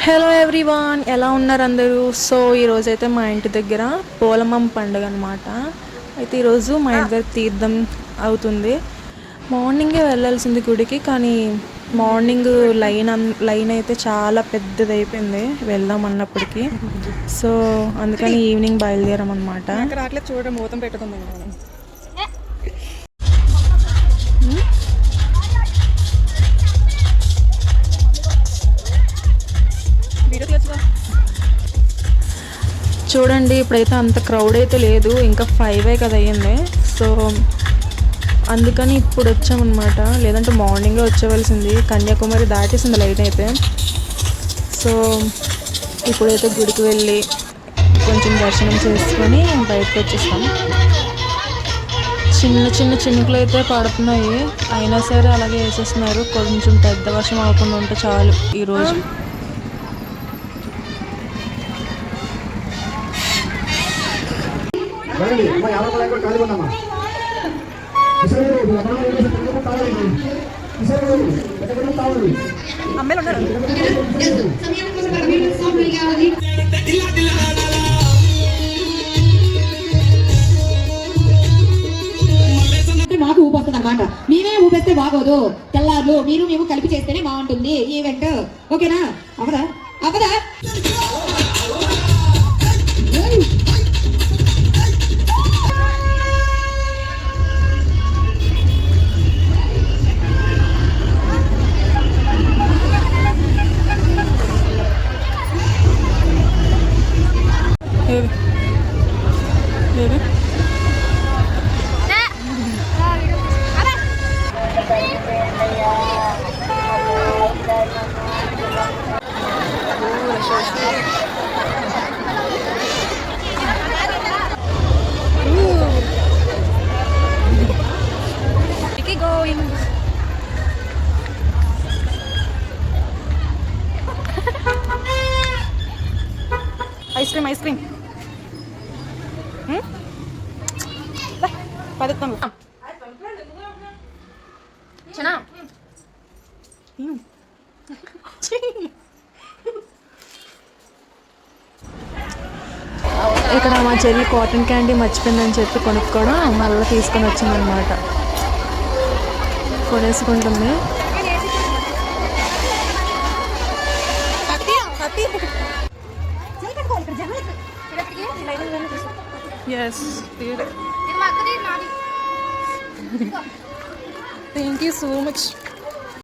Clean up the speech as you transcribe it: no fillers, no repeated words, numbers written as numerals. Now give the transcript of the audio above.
Hello everyone, ఎలా ఉన్నారు అందరూ? సో ఈరోజైతే మా ఇంటి దగ్గర పోలమ్మ పండుగ అనమాట. అయితే ఈరోజు మా ఇంటి దగ్గర తీర్థం అవుతుంది. మార్నింగే వెళ్ళాల్సింది గుడికి, కానీ మార్నింగ్ లైన్ అయితే చాలా పెద్దది అయిపోయింది వెళ్దాం అన్నప్పటికీ. సో అందుకని ఈవినింగ్ బయలుదేరాం అనమాట. చూడడం మూతం పెట్టుకుందాం. చూడండి, ఇప్పుడైతే అంత క్రౌడ్ అయితే లేదు, ఇంకా 5 కదా అయ్యింది. సో అందుకని ఇప్పుడు వచ్చామన్నమాట. లేదంటే మార్నింగే వచ్చేవలసింది. కన్యాకుమారి దాటేసింది లైట్ అయితే. సో ఇప్పుడైతే గుడికి వెళ్ళి కొంచెం దర్శనం చేసుకొని బయటకు వచ్చేస్తాం. చిన్న చిన్న చినుకులు అయితే పడుతున్నాయి, అయినా సరే అలాగే వేసేస్తున్నారు. కొంచెం పెద్ద వర్షం అవ్వకుండా ఉంటే చాలు ఈరోజు. మాకు ఊపొస్తుంది అనమాట. మేమే ఊపేస్తే బాగోదు. తెల్లారు మీరు మేము కలిపి చేస్తేనే బాగుంటుంది ఈవెంట్. ఓకేనా? అవదా అవదా ఐస్ క్రీమ్ పదత్తం ఇక్కడ మా చెల్లి కాటన్ క్యాండీ మర్చిపోయిందని చెప్పి కొనుక్కోవడం మళ్ళీ తీసుకొని వచ్చిందనమాట. కొనేసుకుంటుంది. Thank you so much.